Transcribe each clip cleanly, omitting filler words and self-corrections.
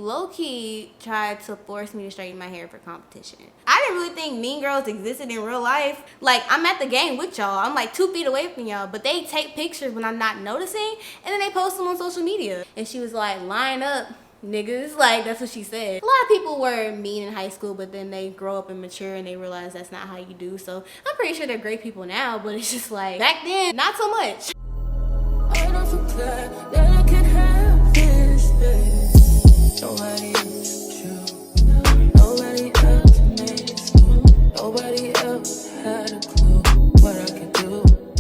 low-key tried to force me to straighten my hair for competition. I didn't really think mean girls existed in real life. Like, I'm at the game with y'all. I'm like 2 feet away from y'all, but they take pictures when I'm not noticing, and then they post them on social media. And she was like, line up, niggas. Like, that's what she said. A lot of people were mean in high school, but then they grow up and mature and they realize that's not how you do. So I'm pretty sure they're great people now, but it's just like, back then, not so much. I don't forget that I can have this, baby. Nobody else you. Nobody else made it smooth. Nobody else had a clue what I could do,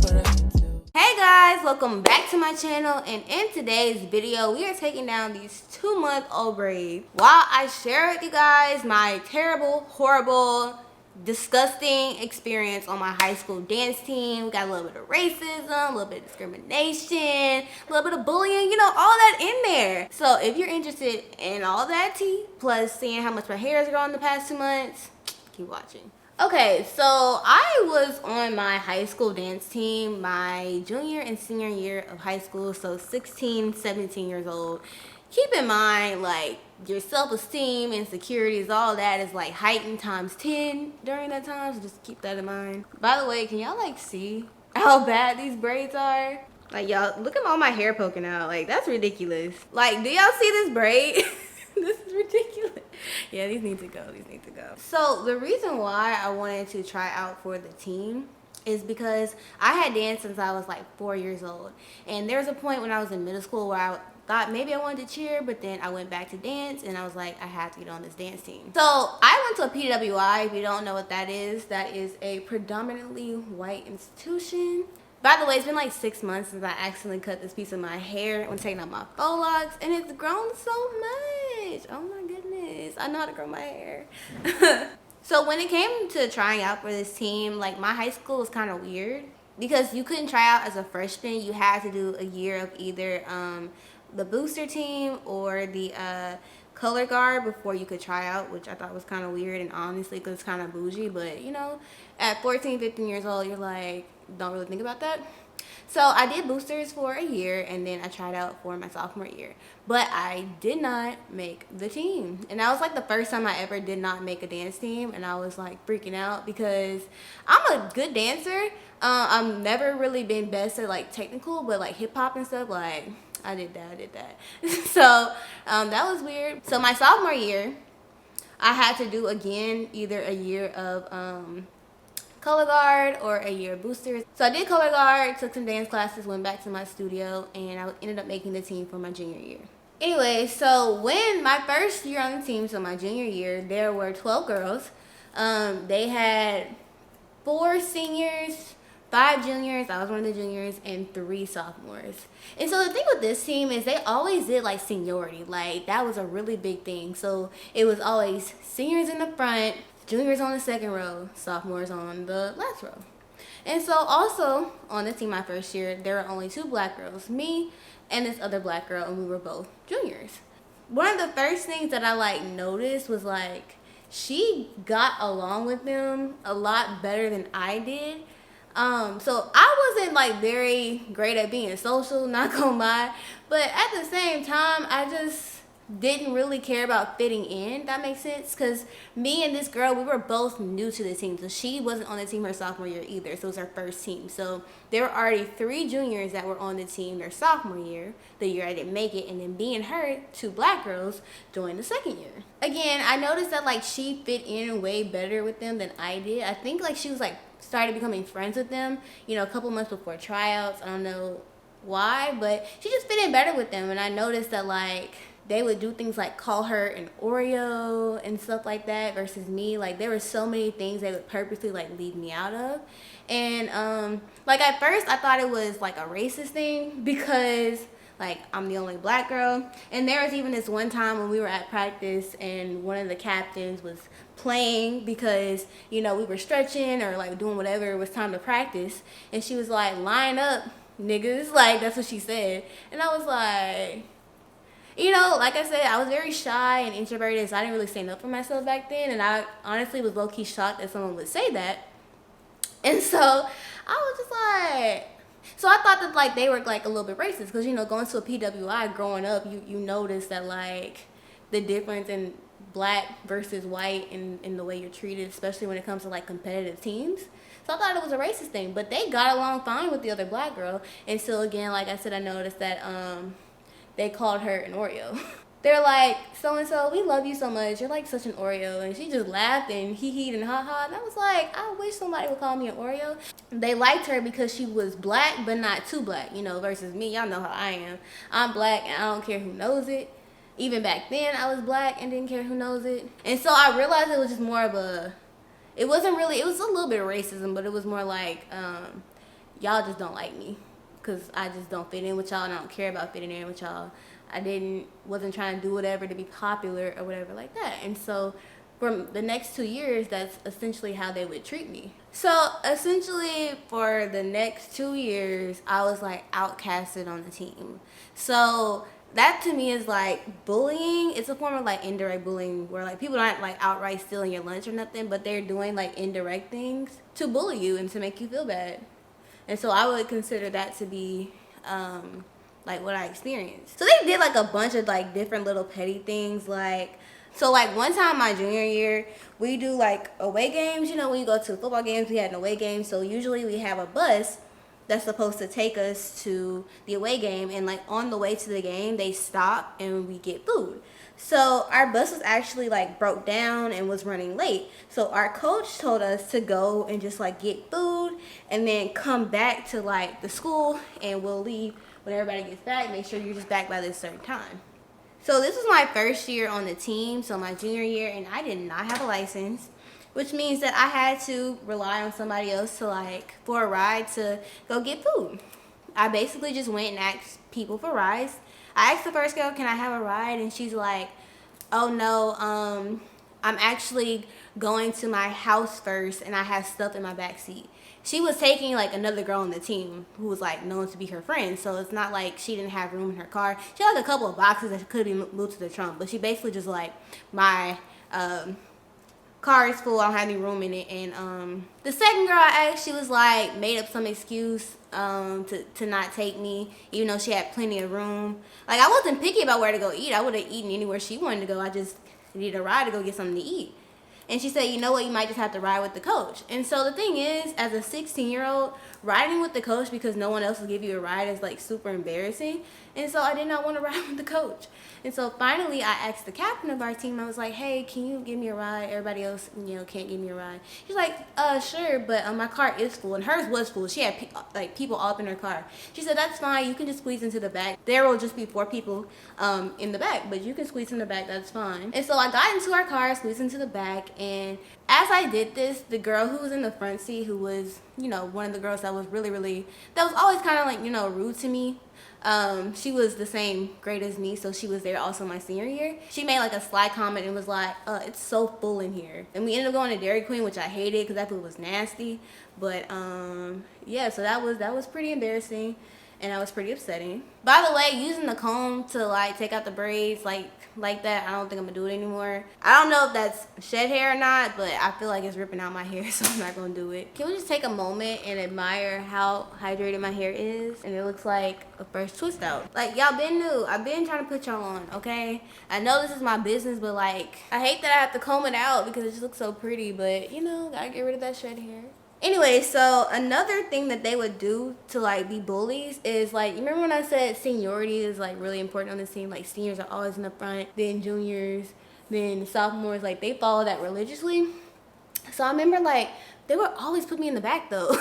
what I could do. Hey guys, welcome back to my channel, and in today's video, we are taking down these 2-month-old braids. While I share with you guys my terrible, horrible, disgusting experience on my high school dance team. We got a little bit of racism, a little bit of discrimination, a little bit of bullying, you know, all that in there. So if you're interested in all that tea, plus seeing how much my hair has grown in the past 2 months, keep watching. Okay, so I was on my high school dance team my junior and senior year of high school, so 16, 17 years old. Keep in mind, like, your self-esteem, insecurities, all that is like heightened times 10 during that time, so just keep that in mind. By the way, can y'all like see how bad these braids are? Like, y'all, look at all my hair poking out. Like, that's ridiculous. Like, do y'all see this braid? This is ridiculous. Yeah, these need to go. These need to go. So the reason why I wanted to try out for the team is because I had danced since I was like 4 years old. And there was a point when I was in middle school where I thought maybe I wanted to cheer, but then I went back to dance and I was like, I have to get on this dance team. So I went to a PWI. If you don't know what that is a predominantly white institution. By the way, it's been like 6 months since I accidentally cut this piece of my hair when taking out my faux locks, and it's grown so much. Oh my goodness, I know how to grow my hair. So when it came to trying out for this team, like, my high school was kind of weird because you couldn't try out as a freshman. You had to do a year of either the booster team or the color guard before you could try out, which I thought was kind of weird, and honestly, because it's kind of bougie. But you know, at 14, 15 years old, you're like, don't really think about that. So I did boosters for a year, and then I tried out for my sophomore year, but I did not make the team. And that was like the first time I ever did not make a dance team, and I was like freaking out because I'm a good dancer. I've never really been best at like technical, but like hip hop and stuff, like I did that. So that was weird. So my sophomore year, I had to do again either a year of color guard or a year of boosters. So I did color guard, took some dance classes, went back to my studio, and I ended up making the team for my junior year. Anyway, so when my first year on the team, so my junior year, there were 12 girls. They had 4 seniors, 5 juniors, I was one of the juniors, and 3 sophomores. And so the thing with this team is they always did like seniority. Like, that was a really big thing. So it was always seniors in the front, juniors on the second row, sophomores on the last row. And so also on the team my first year, there were only 2 black girls, me and this other black girl, and we were both juniors. One of the first things that I like noticed was like she got along with them a lot better than I did. So I wasn't like very great at being social, not gonna lie, but at the same time, I just didn't really care about fitting in. That makes sense, because me and this girl, we were both new to the team. So she wasn't on the team her sophomore year either, so it was her first team. So there were already 3 juniors that were on the team their sophomore year, the year I didn't make it, and then me and her, 2 black girls, joined the second year. Again, I noticed that like she fit in way better with them than I did. I think like she was like started becoming friends with them, you know, a couple months before tryouts. I don't know why, but she just fit in better with them. And I noticed that like they would do things like call her an Oreo and stuff like that versus me. Like, there were so many things they would purposely like leave me out of. And like at first I thought it was like a racist thing because like I'm the only black girl. And there was even this one time when we were at practice and one of the captains was playing because, you know, we were stretching or like doing whatever, it was time to practice, and she was like, line up, niggas. Like, that's what she said. And I was like, you know, like I said, I was very shy and introverted, so I didn't really stand up for myself back then, and I honestly was low-key shocked that someone would say that. And so I was just like, so I thought that like they were like a little bit racist, because, you know, going to a PWI growing up, you notice that like the difference in black versus white in the way you're treated, especially when it comes to like competitive teams. So I thought it was a racist thing, but they got along fine with the other black girl. And so again, like I said, I noticed that they called her an Oreo. They're like, so-and-so, we love you so much. You're like such an Oreo. And she just laughed and hee-heed and ha-ha. And I was like, I wish somebody would call me an Oreo. They liked her because she was black, but not too black, you know, versus me. Y'all know how I am. I'm black and I don't care who knows it. Even back then, I was black and didn't care who knows it. And so I realized it was just more of a, it wasn't really, it was a little bit of racism, but it was more like, y'all just don't like me. Because I just don't fit in with y'all and I don't care about fitting in with y'all. I wasn't trying to do whatever to be popular or whatever like that. And so for the next 2 years, that's essentially how they would treat me. So essentially for the next 2 years, I was like outcasted on the team. So that to me is like bullying. It's a form of like indirect bullying where like people aren't like outright stealing your lunch or nothing, but they're doing like indirect things to bully you and to make you feel bad. And so I would consider that to be like what I experienced. So they did like a bunch of like different little petty things. Like, so like one time my junior year, we do like away games. You know, when you go to football games, we had an away game. So usually we have a bus that's supposed to take us to the away game. And like on the way to the game, they stop and we get food. So our bus was actually like broke down and was running late. So our coach told us to go and just like get food and then come back to like the school and we'll leave when everybody gets back. Make sure you're just back by this certain time. So this was my first year on the team, so my junior year, and I did not have a license, which means that I had to rely on somebody else to like for a ride to go get food. I basically just went and asked people for rides. I asked the first girl, can I have a ride? And she's like, oh no, I'm actually going to my house first and I have stuff in my back seat. She was taking like another girl on the team who was like known to be her friend. So it's not like she didn't have room in her car. She had like a couple of boxes that could be moved to the trunk, but she basically just like, my car is full, I don't have any room in it. And the second girl I asked, she was like made up some excuse to not take me, even though she had plenty of room. Like I wasn't picky about where to go eat. I would have eaten anywhere she wanted to go. I just needed a ride to go get something to eat. And she said, you know what, you might just have to ride with the coach. And so the thing is, as a 16-year-old, riding with the coach because no one else will give you a ride is like super embarrassing. And so I did not want to ride with the coach. And so finally I asked the captain of our team, I was like, hey, can you give me a ride? Everybody else, you know, can't give me a ride. She's like, sure, but my car is full. And hers was full. She had like people all up in her car. She said, that's fine. You can just squeeze into the back. There will just be 4 people in the back, but you can squeeze in the back. That's fine. And so I got into our car, squeezed into the back. And as I did this, the girl who was in the front seat, who was, you know, one of the girls that was that was always kind of like, you know, rude to me. She was the same grade as me, so she was there also my senior year. She made like a sly comment and was like, it's so full in here. And we ended up going to Dairy Queen, which I hated because that food was nasty. But yeah, so that was pretty embarrassing and that was pretty upsetting. By the way, using the comb to like take out the braids like that, I don't think I'm gonna do it anymore. I don't know if that's shed hair or not, but I feel like it's ripping out my hair, so I'm not gonna do it. Can we just take a moment and admire how hydrated my hair is? And it looks like a fresh twist out. Like, y'all been new. I've been trying to put y'all on, okay? I know this is my business, but like, I hate that I have to comb it out because it just looks so pretty, but you know, gotta get rid of that shed hair. Anyway, so another thing that they would do to like be bullies is like, you remember when I said seniority is like really important on the team? Like seniors are always in the front, then juniors, then sophomores, like they follow that religiously. So I remember like they would always put me in the back though.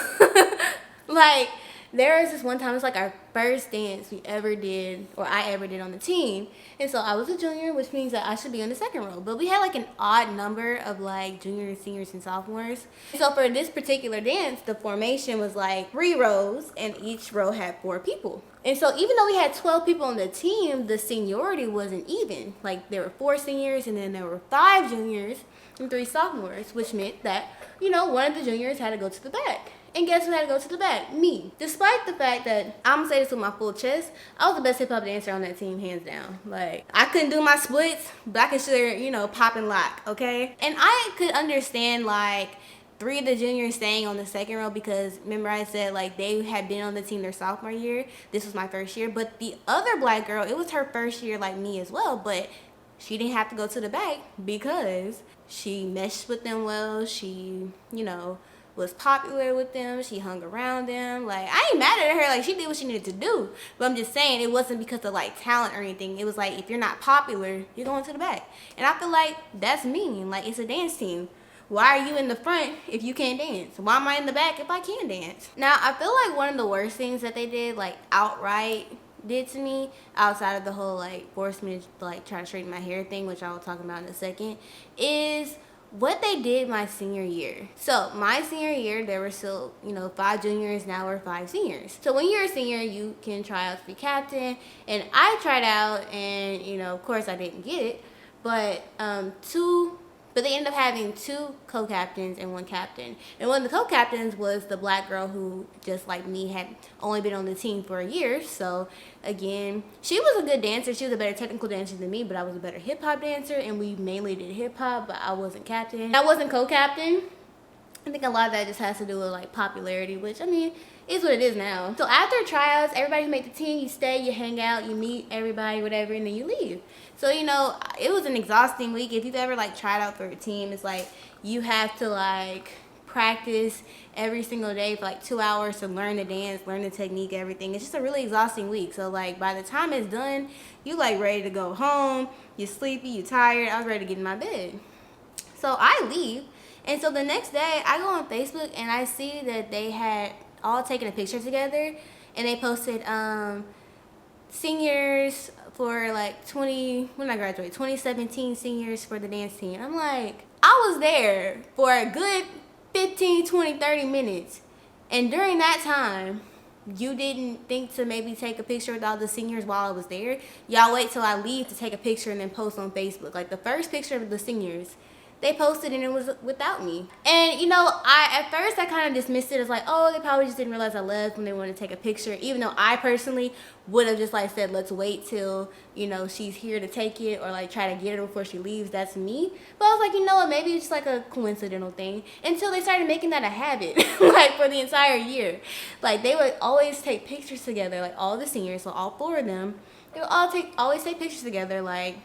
Like there was this one time, it's like our first dance we ever did, or I ever did on the team. And so I was a junior, which means that I should be on the second row. But we had like an odd number of like juniors, seniors, and sophomores. So for this particular dance, the formation was like 3 rows, and each row had 4 people. And so even though we had 12 people on the team, the seniority wasn't even. Like there were 4 seniors, and then there were 5 juniors and 3 sophomores, which meant that, you know, one of the juniors had to go to the back. And guess who had to go to the back? Me. Despite the fact that, I'm gonna say this with my full chest, I was the best hip-hop dancer on that team, hands down. Like, I couldn't do my splits, but I could sure, you know, pop and lock, okay? And I could understand, like, 3 of the juniors staying on the second row because, remember I said, like, they had been on the team their sophomore year. This was my first year. But the other black girl, it was her first year like me as well, but she didn't have to go to the back because she meshed with them well. She, was popular with them. She hung around them. Like, I ain't mad at her. Like, she did what she needed to do. But I'm just saying, it wasn't because of, like, talent or anything. It was like, if you're not popular, you're going to the back. And I feel like that's mean. Like, it's a dance team. Why are you in the front if you can't dance? Why am I in the back if I can dance? Now, I feel like one of the worst things that they did, like, outright did to me, outside of the whole, like, force me to, like, try to straighten my hair thing, which I will talk about in a second, is what they did my senior year. So my senior year, there were still, 5 juniors, now we're 5 seniors. So when you're a senior, you can try out to be captain. And I tried out and, of course I didn't get it. But they ended up having 2 co-captains and 1 captain. And one of the co-captains was the black girl who, just like me, had only been on the team for a year. So again, she was a good dancer. She was a better technical dancer than me, but I was a better hip-hop dancer. And we mainly did hip-hop, but I wasn't captain. I wasn't co-captain. I think a lot of that just has to do with, like, popularity, which, I mean, is what it is now. So after tryouts, everybody who made the team, you stay, you hang out, you meet everybody, whatever, and then you leave. So, it was an exhausting week. If you've ever, like, tried out for a team, it's like you have to, like, practice every single day for, like, 2 hours to learn the dance, learn the technique, everything. It's just a really exhausting week. So, like, by the time it's done, you, like, ready to go home, you're sleepy, you're tired. I was ready to get in my bed. So I leave. And so the next day, I go on Facebook and I see that they had all taken a picture together, and they posted seniors for like when I graduated, 2017 seniors for the dance team. I'm like, I was there for a good 15, 20, 30 minutes. And during that time, you didn't think to maybe take a picture with all the seniors while I was there. Y'all wait till I leave to take a picture and then post on Facebook. Like, the first picture of the seniors, they posted and it was without me. And at first I kind of dismissed it as like, oh, they probably just didn't realize I left when they wanted to take a picture, even though I personally would have just like said, let's wait till she's here to take it, or like try to get her before she leaves. That's me. But I was like, you know what, maybe it's just like a coincidental thing, until they started making that a habit. Like, for the entire year, like, they would always take pictures together, like all the seniors, so all 4 of them, they would always take pictures together, like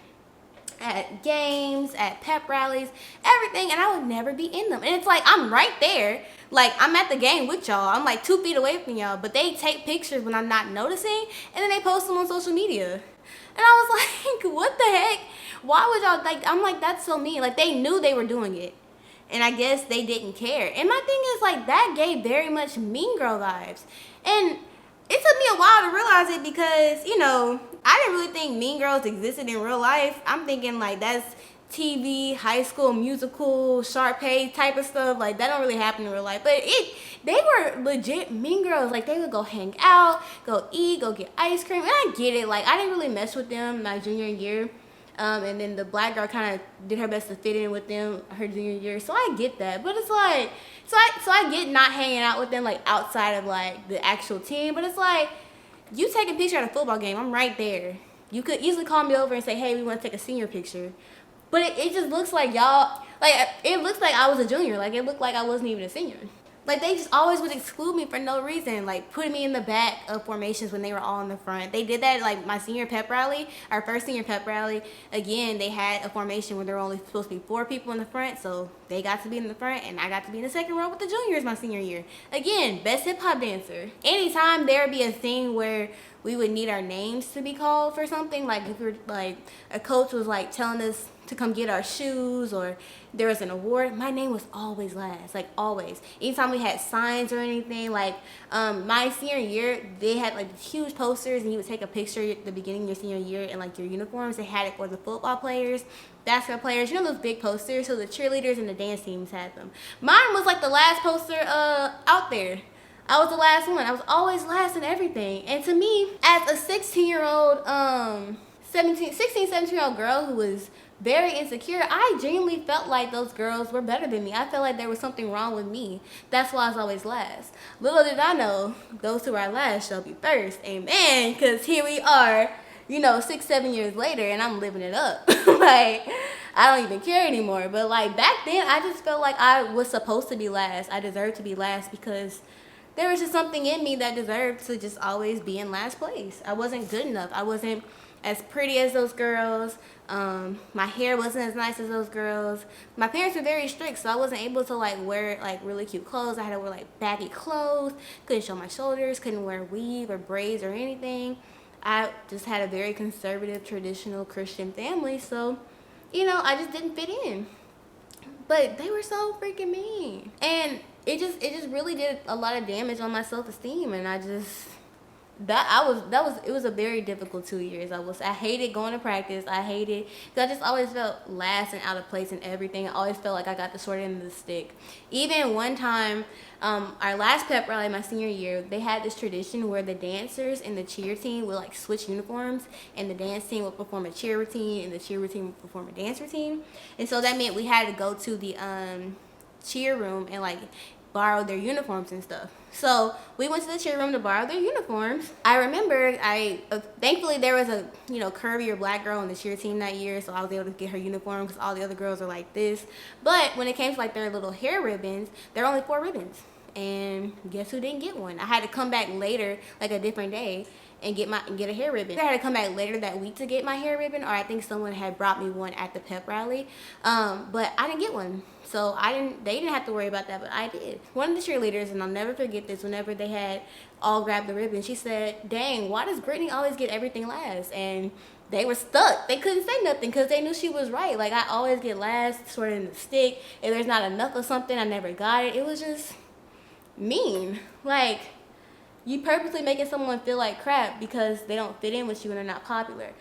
at games, at pep rallies, everything, and I would never be in them. And it's like, I'm right there. Like, I'm at the game with y'all. I'm like 2 feet away from y'all, but they take pictures when I'm not noticing, and then they post them on social media. And I was like, what the heck? Why would y'all, like, I'm like, that's so mean. Like, they knew they were doing it, and I guess they didn't care. And my thing is, like, that gave very much Mean Girl vibes. And it took me a while to realize it because, I didn't really think Mean Girls existed in real life. I'm thinking, like, that's TV, High School Musical, Sharpay type of stuff. Like, that don't really happen in real life. But they were legit Mean Girls. Like, they would go hang out, go eat, go get ice cream. And I get it. Like, I didn't really mess with them my junior year. And then the black girl kind of did her best to fit in with them her junior year. So I get that. But it's like, so I get not hanging out with them, like, outside of, like, the actual team. But it's like, you take a picture at a football game, I'm right there. You could easily call me over and say, hey, we want to take a senior picture. But it just looks like y'all, like, it looks like I was a junior. Like, it looked like I wasn't even a senior. Like, they just always would exclude me for no reason. Like, putting me in the back of formations when they were all in the front. They did that, like, my senior pep rally, our first senior pep rally. Again, they had a formation where there were only supposed to be 4 people in the front. So they got to be in the front, and I got to be in the second row with the juniors my senior year. Again, best hip-hop dancer. Anytime there would be a thing where we would need our names to be called for something, like if we were, like, a coach was like telling us to come get our shoes, or there was an award, my name was always last, like, always. Anytime we had signs or anything, like, my senior year, they had like huge posters, and you would take a picture at the beginning of your senior year in like your uniforms. They had it for the football players, basketball players, those big posters. So the cheerleaders and the dance teams had them. Mine was like the last poster out there. I was the last one. I was always last in everything. And to me, as a 16-year-old, 17-year-old girl who was very insecure, I genuinely felt like those girls were better than me. I felt like there was something wrong with me. That's why I was always last. Little did I know, those who are last shall be first. Amen. Because here we are, 6-7 years later, and I'm living it up. Like, I don't even care anymore. But, like, back then, I just felt like I was supposed to be last. I deserved to be last because there was just something in me that deserved to just always be in last place. I wasn't good enough. I wasn't as pretty as those girls. My hair wasn't as nice as those girls. My parents were very strict, so I wasn't able to like wear like really cute clothes. I had to wear like baggy clothes, couldn't show my shoulders, couldn't wear weave or braids or anything. I just had a very conservative, traditional Christian family, so you know, I just didn't fit in. But they were so freaking mean, and it just really did a lot of damage on my self-esteem, and it was a very difficult 2 years. I hated going to practice. I hated, because I just always felt last and out of place in everything. I always felt like I got the short end of the stick. Even one time, our last pep rally my senior year, they had this tradition where the dancers and the cheer team would like switch uniforms, and the dance team would perform a cheer routine and the cheer routine would perform a dance routine. And so that meant we had to go to the cheer room and like borrow their uniforms and stuff. So we went to the cheer room to borrow their uniforms. I remember thankfully there was a curvier black girl on the cheer team that year, so I was able to get her uniform because all the other girls are like this. But when it came to like their little hair ribbons, there were only 4 ribbons, and guess who didn't get one? I had to come back later, like a different day, and get a hair ribbon. I had to come back later that week to get my hair ribbon, or I think someone had brought me one at the pep rally, but I didn't get one. So they didn't have to worry about that, but I did. One of the cheerleaders, and I'll never forget this, whenever they had all grabbed the ribbon, she said, "Dang, why does Brittany always get everything last?" And they were stuck. They couldn't say nothing because they knew she was right. Like, I always get last, sort of in the stick. If there's not enough of something, I never got it. It was just mean. Like, you purposely making someone feel like crap because they don't fit in with you and they're not popular.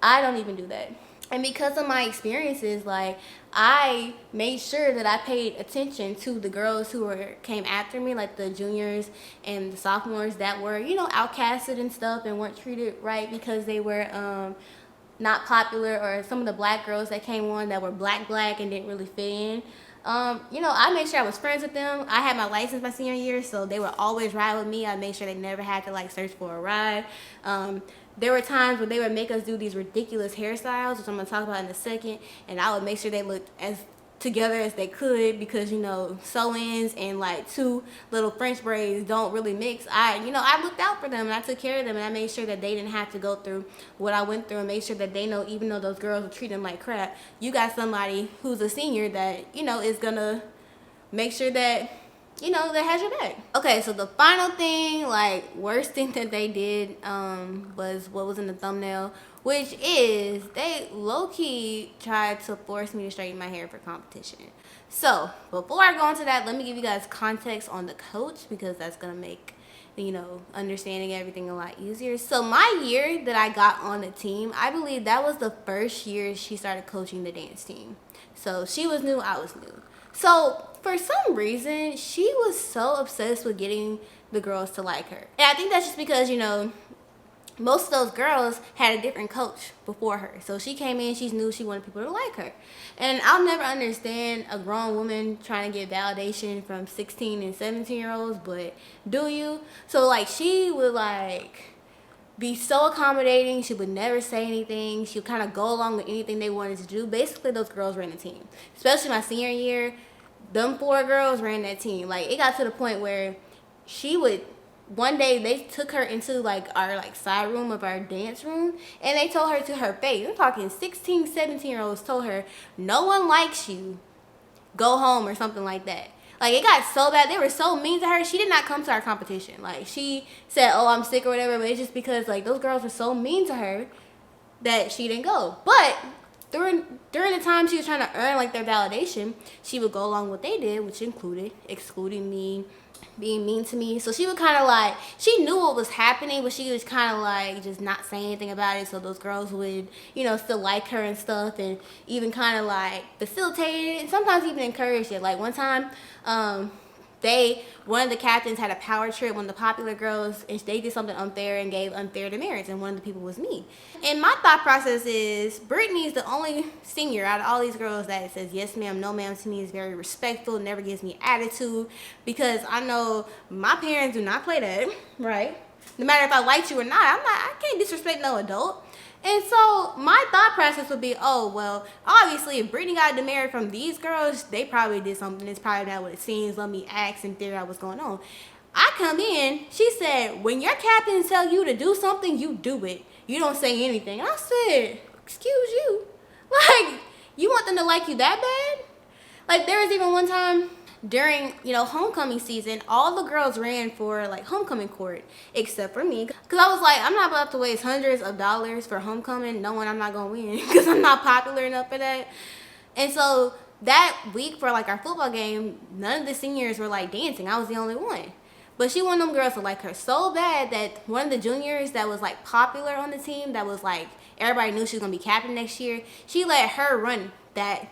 I don't even do that. And because of my experiences, like, I made sure that I paid attention to the girls who came after me, like the juniors and the sophomores that were, outcasted and stuff and weren't treated right because they were not popular, or some of the black girls that came on that were black and didn't really fit in. I made sure I was friends with them. I had my license my senior year, so they would always ride with me. I made sure they never had to like search for a ride. There were times when they would make us do these ridiculous hairstyles, which I'm going to talk about in a second, and I would make sure they looked as together as they could because, sew-ins and like 2 little French braids don't really mix. I looked out for them and I took care of them, and I made sure that they didn't have to go through what I went through, and made sure that they know, even though those girls would treat them like crap, you got somebody who's a senior that, is going to make sure that that has your back. Okay, so the final thing, like, worst thing that they did was what was in the thumbnail, which is they low-key tried to force me to straighten my hair for competition. So before I go into that, let me give you guys context on the coach, because that's gonna make understanding everything a lot easier. So my year that I got on the team, I believe that was the first year she started coaching the dance team. So she was new, I was new. So for some reason, she was so obsessed with getting the girls to like her. And I think that's just because, most of those girls had a different coach before her. So she came in, she knew she wanted people to like her. And I'll never understand a grown woman trying to get validation from 16 and 17-year-olds, but do you? So, like, she would, like, be so accommodating. She would never say anything. She would kind of go along with anything they wanted to do. Basically, those girls ran the team. Especially my senior year, them 4 girls ran that team. Like, it got to the point where she would, one day they took her into like our like side room of our dance room, and they told her to her face, I'm talking 16, 17-year-olds, told her, "No one likes you, go home," or something like that. Like, it got so bad. They were so mean to her. She did not come to our competition. Like, she said, "Oh, I'm sick," or whatever, but it's just because like those girls were so mean to her that she didn't go. But during the time she was trying to earn like their validation, she would go along with what they did, which included excluding me, being mean to me. So she would kind of like, she knew what was happening, but she was kind of like just not saying anything about it, so those girls would still like her and stuff, and even kind of like facilitate it, and sometimes even encourage it. Like, one time one of the captains had a power trip, one of the popular girls, and they did something unfair and gave unfair demerits, and one of the people was me. And my thought process is, Brittany is the only senior out of all these girls that says yes ma'am, no ma'am to me, is very respectful, never gives me attitude, because I know my parents do not play that, right? No matter if I liked you or not, I can't disrespect no adult. And so my thought process would be, oh, well, obviously if Brittany got a demerit from these girls, they probably did something. It's probably not what it seems. Let me ask and figure out what's going on. I come in, she said, when your captains tell you to do something, you do it. You don't say anything. And I said, excuse you? Like, you want them to like you that bad? Like, there was even one time during, homecoming season, all the girls ran for, like, homecoming court, except for me. Because I was like, I'm not about to waste hundreds of dollars for homecoming knowing I'm not going to win because I'm not popular enough for that. And so that week for, like, our football game, none of the seniors were, like, dancing. I was the only one. But she wanted them girls to like her so bad that one of the juniors that was, like, popular on the team, that was, like, everybody knew she was going to be captain next year, she let her run that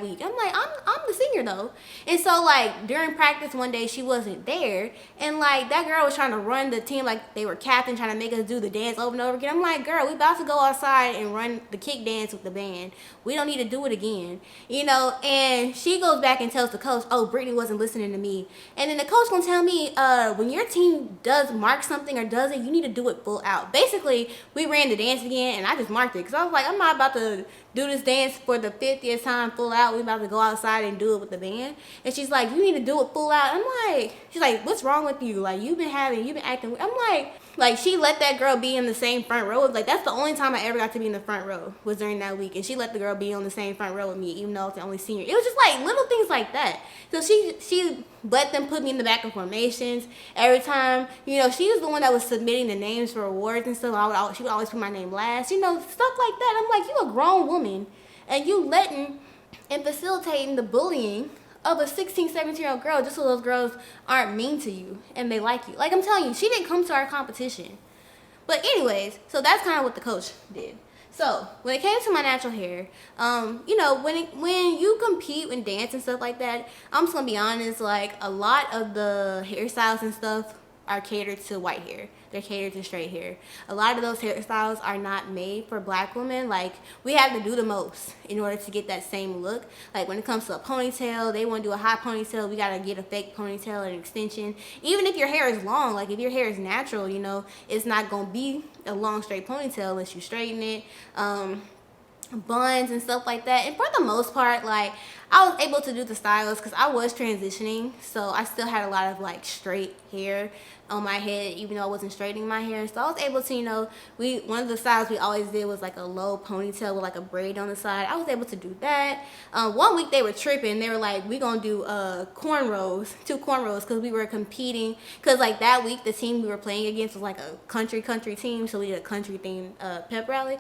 week. I'm like, I'm the senior though. And so, like, during practice one day, she wasn't there, and like that girl was trying to run the team like they were captain, trying to make us do the dance over and over again. I'm like, girl, we about to go outside and run the kick dance with the band. We don't need to do it again, and she goes back and tells the coach, oh, Brittany wasn't listening to me. And then the coach gonna tell me, when your team does mark something or does it, you need to do it full out. Basically, we ran the dance again, and I just marked it because I was like, I'm not about to do this dance for the 50th time full out. We about to go outside and do it with the band. And she's like, you need to do it full out. I'm like, she's like, what's wrong with you? Like, you've been acting. I'm like, she let that girl be in the same front row. Like, that's the only time I ever got to be in the front row was during that week. And she let the girl be on the same front row with me, even though it's the only senior. It was just like little things like that. So she let them put me in the back of formations every time. She was the one that was submitting the names for awards and stuff. She would always put my name last. Stuff like that. I'm like, you a grown woman, and you letting and facilitating the bullying of a 16, 17-year-old girl just so those girls aren't mean to you and they like you. Like, I'm telling you, she didn't come to our competition. But anyways, so that's kind of what the coach did. So when it came to my natural hair, when you compete and dance and stuff like that, I'm just gonna be honest, like, a lot of the hairstyles and stuff are catered to white hair. They're catered to straight hair. A lot of those hairstyles are not made for black women. Like, we have to do the most in order to get that same look. Like, when it comes to a ponytail, they want to do a high ponytail. We got to get a fake ponytail and extension. Even if your hair is long, like, if your hair is natural, it's not going to be a long straight ponytail unless you straighten it. Buns and stuff like that. And for the most part, like, I was able to do the styles because I was transitioning, so I still had a lot of, like, straight hair on my head, even though I wasn't straightening my hair. So I was able to, one of the styles we always did was like a low ponytail with like a braid on the side. I was able to do that. One week they were tripping. They were like, we gonna do cornrows, 2 cornrows, because we were competing. Because like that week the team we were playing against was like a country team, so we did a country themed pep rally.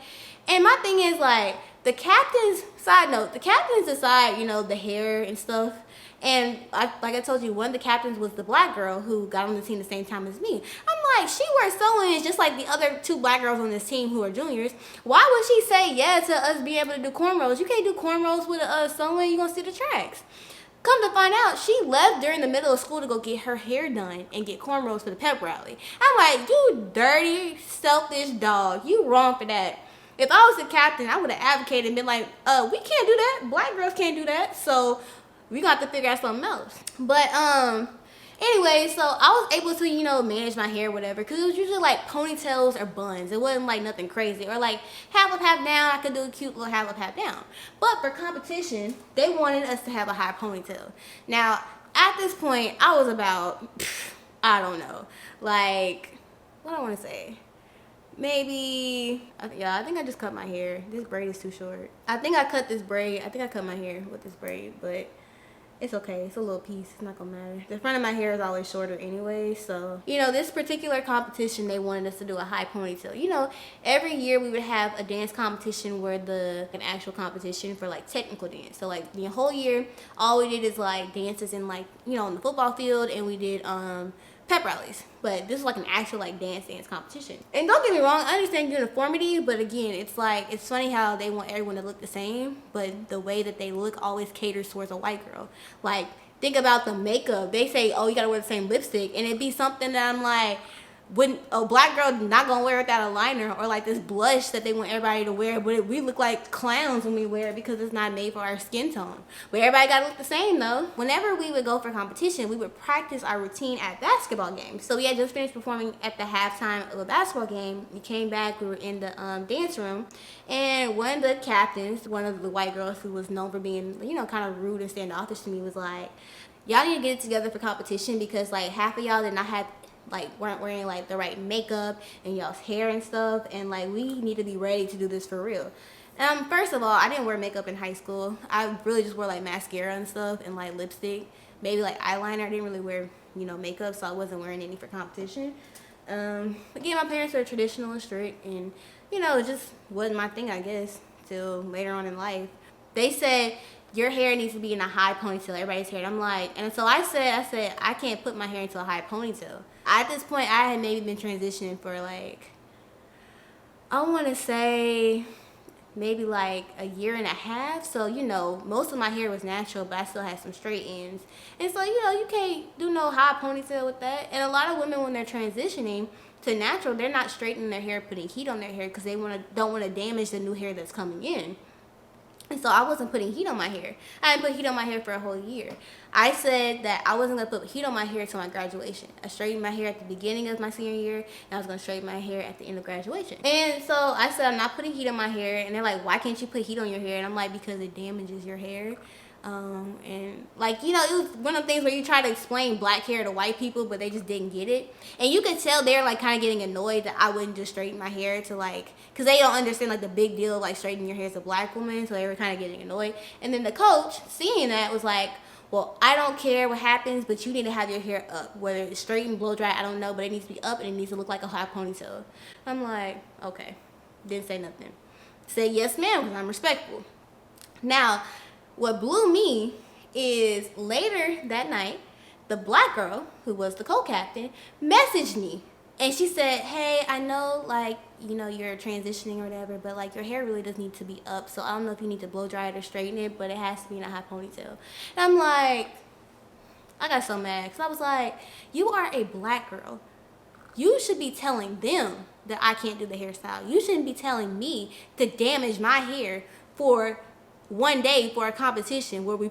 And my thing is, like, the captains, side note, the captains decide, the hair and stuff. And like I told you, one of the captains was the black girl who got on the team the same time as me. I'm like, she wears sew-ins just like the other 2 black girls on this team who are juniors. Why would she say yeah to us being able to do cornrows? You can't do cornrows with a sew-in. You're going to see the tracks. Come to find out, she left during the middle of school to go get her hair done and get cornrows for the pep rally. I'm like, you dirty, selfish dog. You wrong for that. If I was the captain, I would have advocated and been like, we can't do that. Black girls can't do that. So we got to figure out something else. But anyway, so I was able to, manage my hair, whatever, because it was usually like ponytails or buns. It wasn't like nothing crazy. Or like half up, half down. I could do a cute little half up, half down. But for competition, they wanted us to have a high ponytail. Now, at this point, I was about, I don't know, like, what I want to say? Maybe, I think I just cut my hair. This braid is too short. I think I cut my hair with this braid, but it's okay. It's a little piece. It's not gonna matter. The front of my hair is always shorter anyway, so. This particular competition, they wanted us to do a high ponytail. Every year we would have a dance competition where an actual competition for like technical dance. So like the whole year, all we did is like dances in like, on the football field, and we did pep rallies. But this is like an actual like dance competition. And don't get me wrong, I understand uniformity, but again, it's funny how they want everyone to look the same, but the way that they look always caters towards a white girl. Like, think about the makeup. They say, oh, you gotta wear the same lipstick, and it'd be something that I'm like, when a black girl not gonna wear that eyeliner or like this blush that they want everybody to wear, but we look like clowns when we wear it because it's not made for our skin tone. But everybody gotta look the same though. Whenever we would go for competition, we would practice our routine at basketball games. So we had just finished performing at the halftime of a basketball game. We came back, we were in the dance room, and one of the captains, one of the white girls who was known for being, kind of rude and standoffish to me, was like, y'all need to get it together for competition because like half of y'all did not have like weren't wearing like the right makeup and y'all's hair and stuff, and like we need to be ready to do this for real. First of all, I didn't wear makeup in high school. I really just wore like mascara and stuff and like lipstick, maybe like eyeliner. I didn't really wear, you know, makeup, so I wasn't wearing any for competition. Again, my parents are traditional and strict, and you know, it just wasn't my thing, I guess, till later on in life. They said your hair needs to be in a high ponytail, everybody's hair. And I'm like, and so I said I can't put my hair into a high ponytail. At this point, I had maybe been transitioning for like, I want to say maybe like a year and a half. So, you know, most of my hair was natural, but I still had some straight ends. And so, you know, you can't do no high ponytail with that. And a lot of women, when they're transitioning to natural, they're not straightening their hair, putting heat on their hair, because they don't want to damage the new hair that's coming in. And so I wasn't putting heat on my hair. I didn't put heat on my hair for a whole year. I said that I wasn't going to put heat on my hair until my graduation. I straightened my hair at the beginning of my senior year, and I was going to straighten my hair at the end of graduation. And so I said, I'm not putting heat on my hair. And they're like, why can't you put heat on your hair? And I'm like, because it damages your hair. And like, you know, it was one of the things where you try to explain black hair to white people, but they just didn't get it. And you could tell they're like kind of getting annoyed that I wouldn't just straighten my hair to like, because they don't understand like the big deal of like straightening your hair as a black woman. So they were kind of getting annoyed. And then the coach, seeing that, was like, well, I don't care what happens, but you need to have your hair up, whether it's straight and blow dry, I don't know, but it needs to be up and it needs to look like a high ponytail. I'm like, okay. Didn't say nothing. Said yes ma'am, because I'm respectful. Now, what blew me is later that night, the black girl, who was the co-captain, messaged me. And she said, hey, I know, like, you know, you're transitioning or whatever, but, like, your hair really does need to be up. So I don't know if you need to blow dry it or straighten it, but it has to be in a high ponytail. And I'm like, I got so mad. Because I was like, you are a black girl. You should be telling them that I can't do the hairstyle. You shouldn't be telling me to damage my hair for one day for a competition where we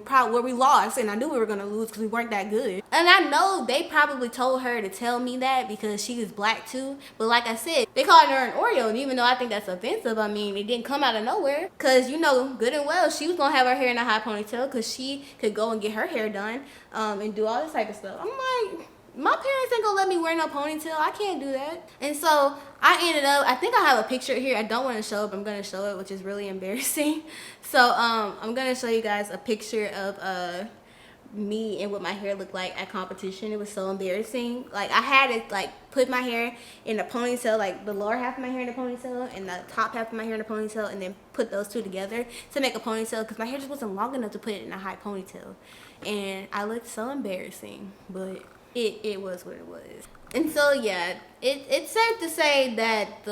lost, and I knew we were gonna lose because we weren't that good. And I know they probably told her to tell me that because she was black too. But like I said, they called her an Oreo, and even though I think that's offensive, I mean, it didn't come out of nowhere. Cause you know good and well she was gonna have her hair in a high ponytail because she could go and get her hair done and do all this type of stuff. I'm like, my parents ain't gonna let me wear no ponytail. I can't do that. And so I ended up, I think I have a picture here. I don't want to show it, but I'm going to show it, which is really embarrassing. So I'm going to show you guys a picture of me and what my hair looked like at competition. It was so embarrassing. Like, I had to like put my hair in a ponytail, like the lower half of my hair in a ponytail and the top half of my hair in a ponytail, and then put those two together to make a ponytail because my hair just wasn't long enough to put it in a high ponytail. And I looked so embarrassing, but it was what it was. And so yeah, it's safe to say that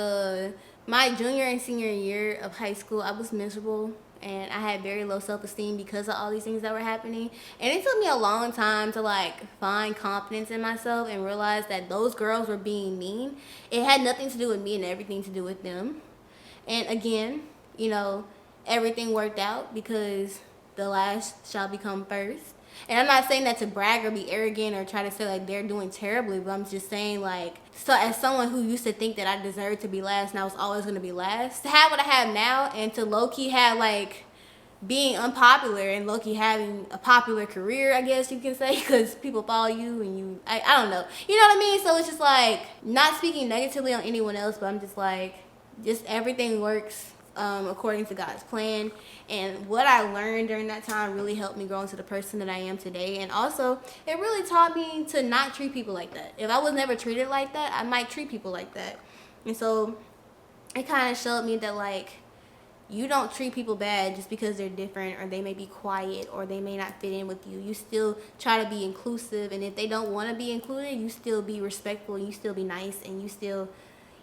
my junior and senior year of high school, I was miserable and I had very low self-esteem because of all these things that were happening. And it took me a long time to like find confidence in myself and realize that those girls were being mean. It had nothing to do with me and everything to do with them. And again, you know, everything worked out because the last shall become first. And I'm not saying that to brag or be arrogant or try to say like they're doing terribly, but I'm just saying like, so as someone who used to think that I deserved to be last and I was always going to be last, to have what I have now and to low-key have like being unpopular and low-key having a popular career, I guess you can say, because people follow you and you, I don't know. You know what I mean? So it's just like, not speaking negatively on anyone else, but I'm just like, just everything works according to God's plan. And what I learned during that time really helped me grow into the person that I am today. And also, it really taught me to not treat people like that. If I was never treated like that, I might treat people like that. And so, it kind of showed me that, like, you don't treat people bad just because they're different or they may be quiet or they may not fit in with you. You still try to be inclusive. And if they don't want to be included, you still be respectful and you still be nice and you still,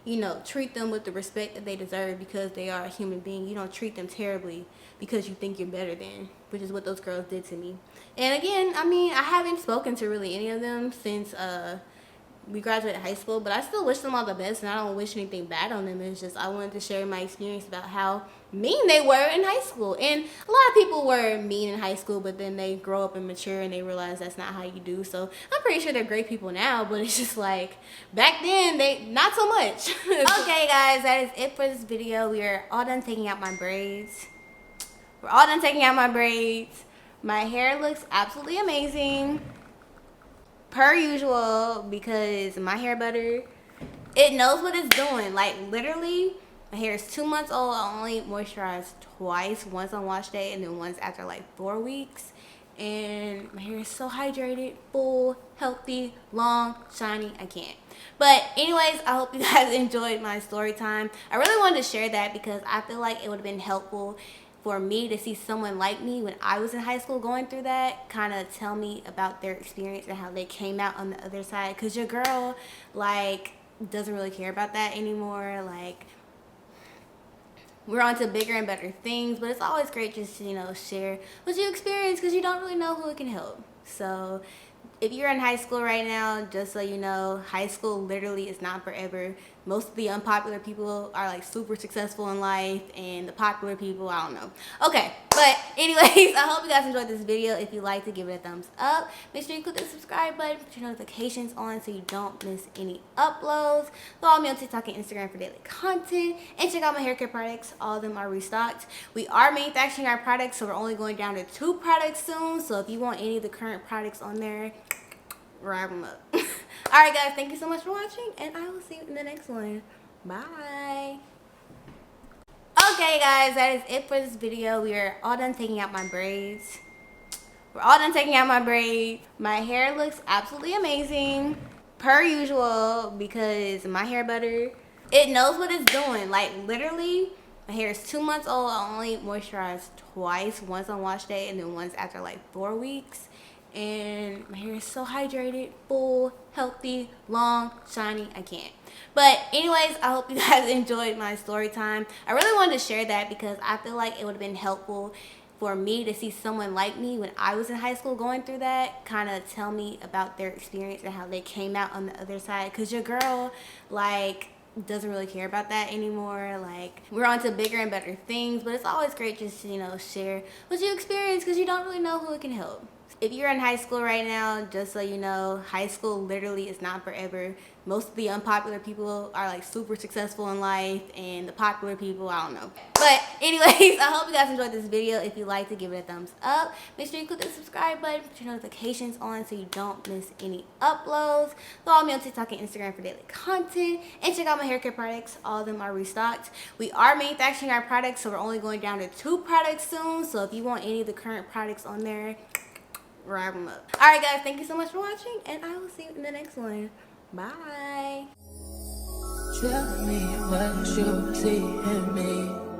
you know, treat them with the respect that they deserve because they are a human being. You don't treat them terribly because you think you're better than, which is what those girls did to me. And again, I mean, I haven't spoken to really any of them since we graduated high school, but I still wish them all the best and I don't wish anything bad on them. It's just I wanted to share my experience about how mean they were in high school. And a lot of people were mean in high school, but then they grow up and mature and they realize that's not how you do. So I'm pretty sure they're great people now, but it's just like back then they not so much. Okay guys, that is it for this video. We are all done taking out my braids. We're all done taking out my braids. My hair looks absolutely amazing. per usual, because my hair butter, it knows what it's doing. Like literally, my hair is 2 months old. I only moisturize twice, once on wash day and then once after like 4 weeks. And my hair is so hydrated, full, healthy, long, shiny. I can't. But anyways, I hope you guys enjoyed my story time. I really wanted to share that because I feel like it would have been helpful for me to see someone like me when I was in high school going through that, kind of tell me about their experience and how they came out on the other side. Because your girl, like, doesn't really care about that anymore. Like, we're on to bigger and better things, but it's always great just to, you know, share what you experience because you don't really know who it can help. So if you're in high school right now, just so you know, high school literally is not forever. Most of the unpopular people are like super successful in life, and the popular people, I don't know. Okay, but anyways, I hope you guys enjoyed this video. If you liked it, give it a thumbs up. Make sure you click the subscribe button, put your notifications on so you don't miss any uploads. Follow me on TikTok and Instagram for daily content, and check out my hair care products. All of them are restocked. We are manufacturing our products, so we're only going down to 2 products soon. So if you want any of the current products on there, grab them up. Alright guys, thank you so much for watching, and I will see you in the next one. Bye. Okay guys, that is it for this video. We are all done taking out my braids. We're all done taking out my braids. My hair looks absolutely amazing, per usual, because my hair butter, it knows what it's doing. Like literally, my hair is 2 months old. I only moisturize twice, once on wash day and then once after like 4 weeks. And my hair is so hydrated, full, healthy, long, shiny. I can't. But anyways, I hope you guys enjoyed my story time. I really wanted to share that because I feel like it would have been helpful for me to see someone like me when I was in high school going through that, kind of tell me about their experience and how they came out on the other side. Because your girl, like, doesn't really care about that anymore. Like, we're on to bigger and better things, but it's always great just to, you know, share what you experience because you don't really know who it can help. If you're in high school right now, just so you know, high school literally is not forever. Most of the unpopular people are like super successful in life, and the popular people, I don't know. But anyways, I hope you guys enjoyed this video. If you liked it, give it a thumbs up. Make sure you click the subscribe button, put your notifications on so you don't miss any uploads. Follow me on TikTok and Instagram for daily content, and check out my hair care products. All of them are restocked. We are manufacturing our products, so we're only going down to 2 products soon. So if you want any of the current products on there, grab them up. Alright guys, thank you so much for watching, and I will see you in the next one. Bye. Tell me what you see in me.